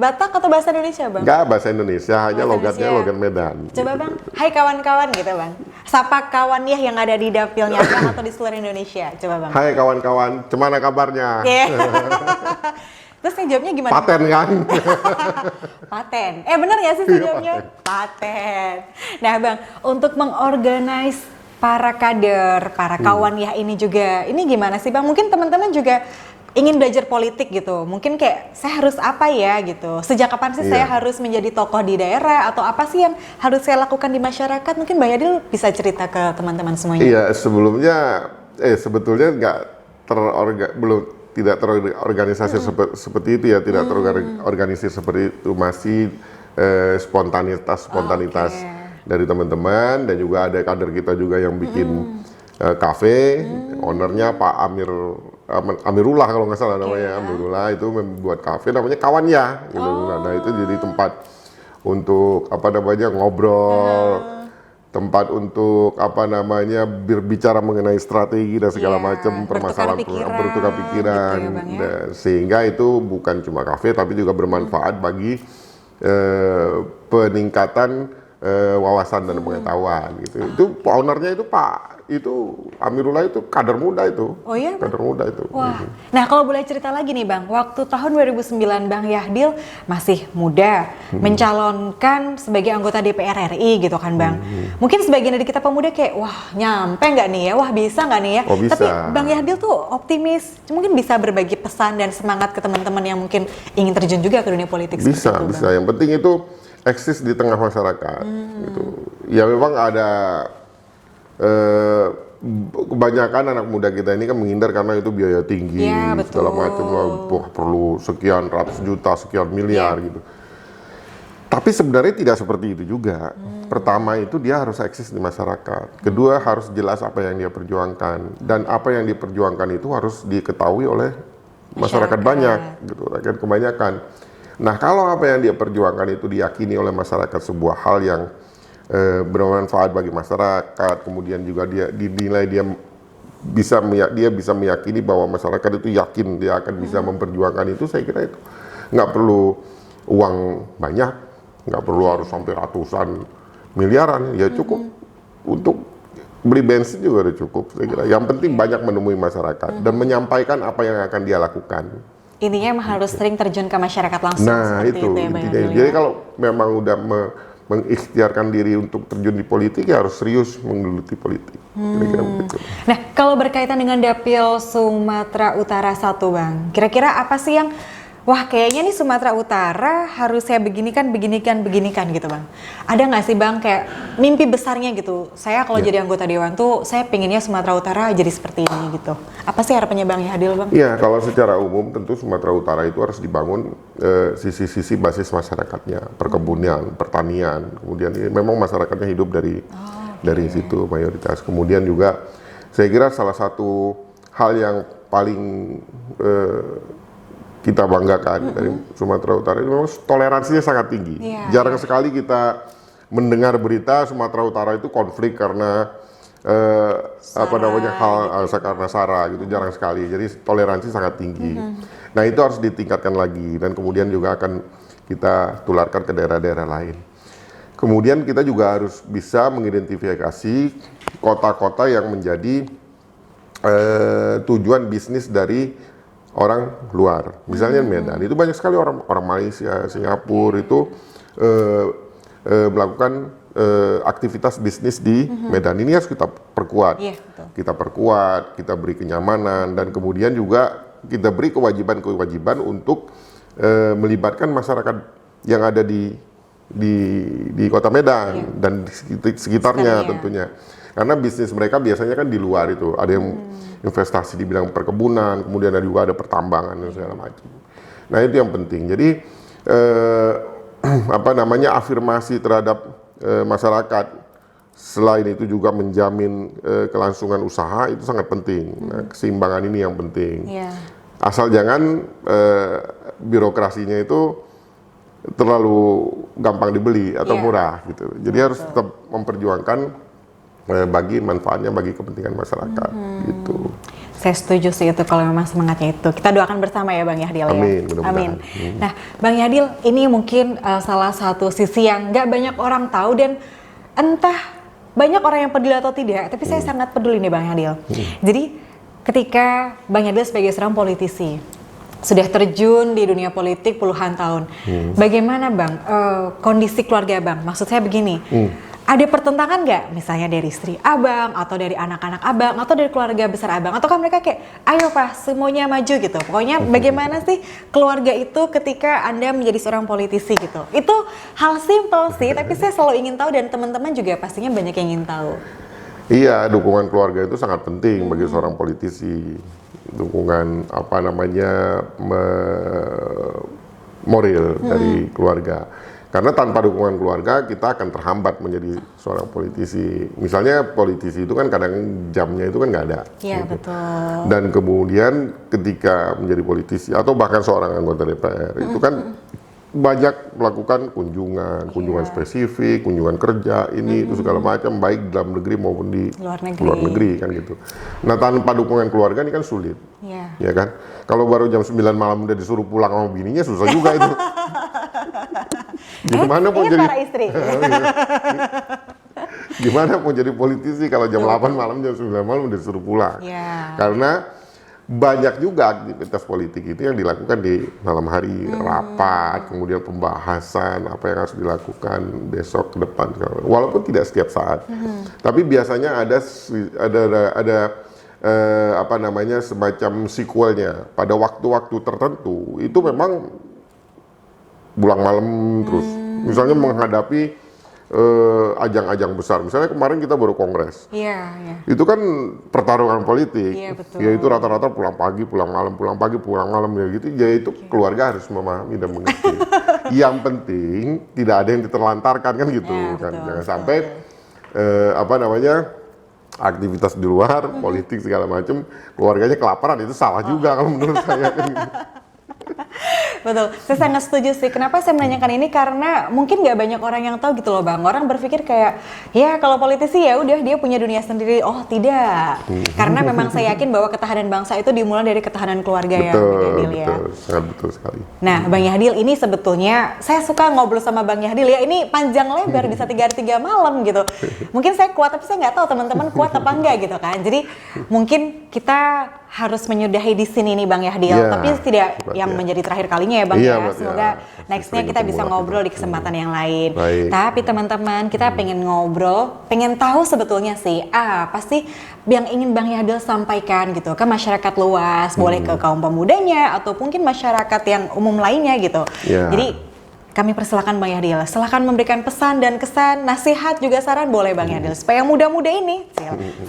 Batak atau bahasa Indonesia Bang? Enggak, bahasa Indonesia, hanya logatnya logat Medan. Coba Bang, hai kawan-kawan gitu Bang. Sapa kawan ya yang ada di dapilnya Abang atau di seluruh Indonesia, coba Bang. Hai kawan-kawan, gimana kabarnya? Terus saya jawabnya gimana? Paten kan? Paten. Bener ya sih jawabnya? Paten. Nah Bang, untuk mengorganize para kader, para kawan ya ini juga, ini gimana sih Bang? Mungkin teman-teman juga ingin belajar politik gitu, mungkin kayak saya harus apa ya gitu, sejak kapan sih saya harus menjadi tokoh di daerah atau apa sih yang harus saya lakukan di masyarakat, mungkin Bang Yahdil bisa cerita ke teman-teman semuanya. Iya, sebetulnya tidak terorganisasi seperti itu ya, tidak terorganisir seperti itu, masih spontanitas dari teman-teman, dan juga ada kader kita juga yang bikin kafe, ownernya Pak Amirullah kalau nggak salah namanya, Amirullah itu membuat kafe namanya Kawan Ya gitu. Nah itu jadi tempat untuk ngobrol, tempat untuk berbicara mengenai strategi dan segala macam permasalahan, bertukar pikiran gitu ya, sehingga itu bukan cuma kafe tapi juga bermanfaat bagi peningkatan wawasan dan pengetahuan gitu. Itu ownernya itu Amirullah itu kader muda itu. Oh iya? Kader muda itu. Wah. Nah kalau boleh cerita lagi nih Bang, waktu tahun 2009 Bang Yahdil masih muda, mencalonkan sebagai anggota DPR RI gitu kan Bang. Mungkin sebagian dari kita pemuda kayak, wah nyampe nggak nih ya, wah bisa nggak nih ya. Oh, bisa. Tapi Bang Yahdil tuh optimis, mungkin bisa berbagi pesan dan semangat ke teman-teman yang mungkin ingin terjun juga ke dunia politik. Bisa. Yang penting itu eksis di tengah masyarakat gitu. Ya memang ada kebanyakan anak muda kita ini kan menghindar karena itu biaya tinggi, segala macam, perlu sekian ratus juta, sekian miliar gitu. Tapi sebenarnya tidak seperti itu juga. Pertama itu dia harus eksis di masyarakat. Kedua harus jelas apa yang dia perjuangkan, dan apa yang diperjuangkan itu harus diketahui oleh masyarakat banyak gitu, rakyat kebanyakan. Nah kalau apa yang dia perjuangkan itu diyakini oleh masyarakat sebuah hal yang bermanfaat bagi masyarakat, kemudian juga dia dinilai dia dia bisa meyakini bahwa masyarakat itu yakin dia akan bisa memperjuangkan itu, saya kira itu nggak perlu uang banyak, nggak perlu harus sampai ratusan miliaran, ya cukup untuk beli bensin juga udah cukup, saya kira. Yang penting banyak menemui masyarakat dan menyampaikan apa yang akan dia lakukan. Intinya emang harus sering terjun ke masyarakat langsung. Nah seperti itu ya, Bang intinya. Yadil, Jadi ya. kalau memang udah mengikhtiarkan diri untuk terjun di politik, ya harus serius menggeluti politik. Kira-kira begitu. Nah, kalau berkaitan dengan Dapil Sumatera Utara 1, Bang, kira-kira apa sih yang wah kayaknya nih Sumatera Utara harusnya beginikan gitu, Bang? Ada nggak sih, Bang, kayak mimpi besarnya gitu? Saya kalau jadi anggota Dewan tuh, saya pengennya Sumatera Utara jadi seperti ini gitu. Apa sih harapannya Bang Yadil, Bang? Iya, kalau secara umum tentu Sumatera Utara itu harus dibangun sisi-sisi basis masyarakatnya, perkebunan, pertanian, kemudian memang masyarakatnya hidup dari situ mayoritas. Kemudian juga saya kira salah satu hal yang paling kita banggakan dari Sumatera Utara itu memang toleransinya sangat tinggi. Jarang sekali kita mendengar berita Sumatera Utara itu konflik karena karena SARA gitu, jarang sekali. Jadi toleransi sangat tinggi. Nah itu harus ditingkatkan lagi dan kemudian juga akan kita tularkan ke daerah-daerah lain. Kemudian kita juga harus bisa mengidentifikasi kota-kota yang menjadi tujuan bisnis dari orang luar. Misalnya Medan, itu banyak sekali orang Malaysia, Singapura itu melakukan aktivitas bisnis di Medan. Ini harus kita perkuat. Kita perkuat, kita beri kenyamanan, dan kemudian juga kita beri kewajiban untuk melibatkan masyarakat yang ada di kota Medan dan di sekitarnya tentunya. Karena bisnis mereka biasanya kan di luar itu, ada yang investasi di bidang perkebunan, kemudian ada pertambangan dan segala macam. Nah itu yang penting. Jadi afirmasi terhadap masyarakat, selain itu juga menjamin kelangsungan usaha itu sangat penting. Nah, keseimbangan ini yang penting. Asal jangan birokrasinya itu terlalu gampang dibeli atau murah gitu. Jadi harus tetap memperjuangkan bagi manfaatnya bagi kepentingan masyarakat gitu. Saya setuju sih itu kalau memang semangatnya itu. Kita doakan bersama ya Bang Yadil ya. Amin, Amin. Nah Bang Yadil, ini mungkin salah satu sisi yang nggak banyak orang tahu dan entah banyak orang yang peduli atau tidak, tapi saya sangat peduli nih Bang Yadil. Jadi ketika Bang Yadil sebagai seorang politisi sudah terjun di dunia politik puluhan tahun, bagaimana Bang kondisi keluarga Bang? Maksud saya begini, ada pertentangan nggak misalnya dari istri Abang, atau dari anak-anak Abang, atau dari keluarga besar Abang? Atau kan mereka kayak, ayo Pak, semuanya maju gitu. Pokoknya bagaimana sih keluarga itu ketika Anda menjadi seorang politisi gitu? Itu hal simpel sih, tapi saya selalu ingin tahu dan teman-teman juga pastinya banyak yang ingin tahu. Iya, dukungan keluarga itu sangat penting bagi seorang politisi. Dukungan moral dari keluarga. Karena tanpa dukungan keluarga kita akan terhambat menjadi seorang politisi. Misalnya politisi itu kan kadang jamnya itu kan nggak ada. Iya gitu. betul. Dan kemudian ketika menjadi politisi atau bahkan seorang anggota DPR itu kan banyak melakukan kunjungan spesifik, kunjungan kerja, itu segala macam, baik dalam negeri maupun di luar negeri kan gitu. Nah tanpa dukungan keluarga ini kan sulit, ya kan? Kalau baru jam 9 malam udah disuruh pulang sama bininya susah juga itu. Gimana mau jadi para istri? Gimana mau jadi politisi kalau jam 8 malam, jam 9 malam udah disuruh pulang? Karena banyak juga aktivitas politik itu yang dilakukan di malam hari, rapat, kemudian pembahasan apa yang harus dilakukan besok ke depan. Walaupun tidak setiap saat, tapi biasanya ada semacam sequelnya pada waktu-waktu tertentu. Itu memang pulang malam terus. Misalnya menghadapi ajang-ajang besar. Misalnya kemarin kita baru kongres. Itu kan pertarungan politik. Yaitu rata-rata pulang pagi, pulang malam, pulang pagi, pulang malam ya gitu. Yaitu keluarga harus memahami dan mengerti. Yang penting tidak ada yang diterlantarkan kan gitu kan. Jangan sampai aktivitas di luar, politik segala macam, keluarganya kelaparan, itu salah juga kalau menurut saya kan gitu. Betul, saya sangat setuju sih. Kenapa saya menanyakan ini? Karena mungkin nggak banyak orang yang tahu gitu loh Bang. Orang berpikir kayak, ya kalau politisi ya udah dia punya dunia sendiri. Oh tidak, karena memang saya yakin bahwa ketahanan bangsa itu dimulai dari ketahanan keluarga ya Bang Yahdil ya. Betul, sangat betul sekali. Nah Bang Yahdil ini sebetulnya, saya suka ngobrol sama Bang Yahdil ya. Ini panjang lebar, bisa 3 hari 3 malam gitu. Mungkin saya kuat, tapi saya nggak tahu teman-teman kuat apa enggak gitu kan. Jadi mungkin kita harus menyudahi di sini nih Bang Yahdil, tapi tidak yang menjadi terakhir kalinya ya Bang ya. Semoga nextnya kita bisa ngobrol di kesempatan yang lain. Tapi teman-teman, kita pengen ngobrol, pengen tahu sebetulnya sih apa sih yang ingin Bang Yahdil sampaikan gitu ke masyarakat luas, boleh ke kaum pemudanya atau mungkin masyarakat yang umum lainnya gitu. Jadi kami persilakan Bang Yahdil, silahkan memberikan pesan dan kesan, nasihat juga saran boleh Bang Yahdil, supaya yang muda-muda ini,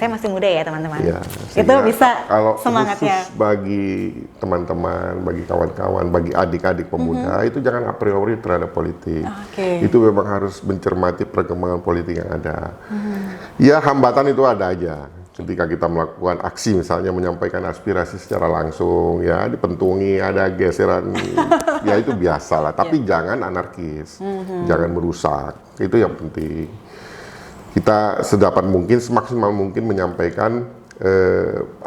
saya masih muda ya teman-teman, itu bisa kalau semangatnya. Khusus bagi teman-teman, bagi kawan-kawan, bagi adik-adik pemuda, itu jangan a priori terhadap politik. Itu memang harus mencermati perkembangan politik yang ada. Ya hambatan itu ada aja. Ketika kita melakukan aksi misalnya menyampaikan aspirasi secara langsung ya dipentungi, ada geseran ya itu biasa lah, tapi jangan anarkis, jangan merusak, itu yang penting. Kita sedapat mungkin, semaksimal mungkin menyampaikan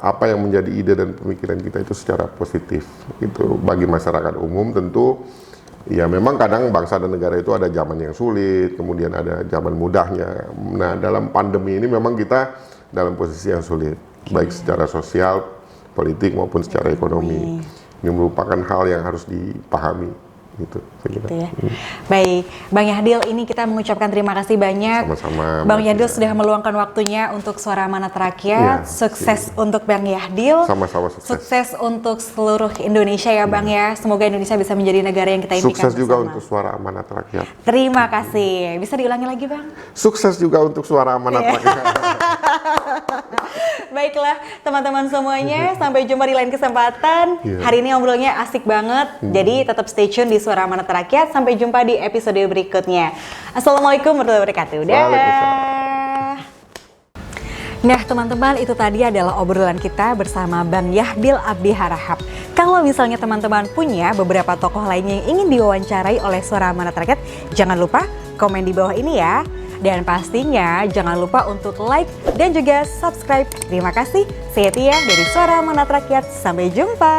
apa yang menjadi ide dan pemikiran kita itu secara positif. Itu bagi masyarakat umum tentu ya memang kadang bangsa dan negara itu ada zaman yang sulit, kemudian ada zaman mudahnya. Nah dalam pandemi ini memang kita dalam posisi yang sulit, baik secara sosial, politik maupun secara ekonomi. Ini merupakan hal yang harus dipahami. Gitu, ya. Baik, Bang Yahdil, ini kita mengucapkan terima kasih banyak. Sama-sama. Bang Yahdil sudah meluangkan waktunya untuk Suara Amanat Rakyat. Sukses untuk Bang Yahdil. Sama-sama sukses. Sukses untuk seluruh Indonesia ya Bang ya. Semoga Indonesia bisa menjadi negara yang kita impikan. Sukses juga untuk Suara Amanat Rakyat. Terima kasih. Bisa diulangi lagi Bang? Sukses juga untuk Suara Amanat Rakyat. Baiklah teman-teman semuanya, sampai jumpa di lain kesempatan. Hari ini ngobrolnya asik banget, jadi tetap stay tune di Suara Amanat Rakyat. Sampai jumpa di episode berikutnya. Assalamualaikum warahmatullahi wabarakatuh. Nah teman-teman, itu tadi adalah obrolan kita bersama Bang Yahdil Abdi Harahap. Kalau misalnya teman-teman punya beberapa tokoh lainnya yang ingin diwawancarai oleh Suara Amanat Rakyat, jangan lupa komen di bawah ini ya. Dan pastinya jangan lupa untuk like dan juga subscribe. Terima kasih. Saya Tia dari Suara Amanat Rakyat. Sampai jumpa.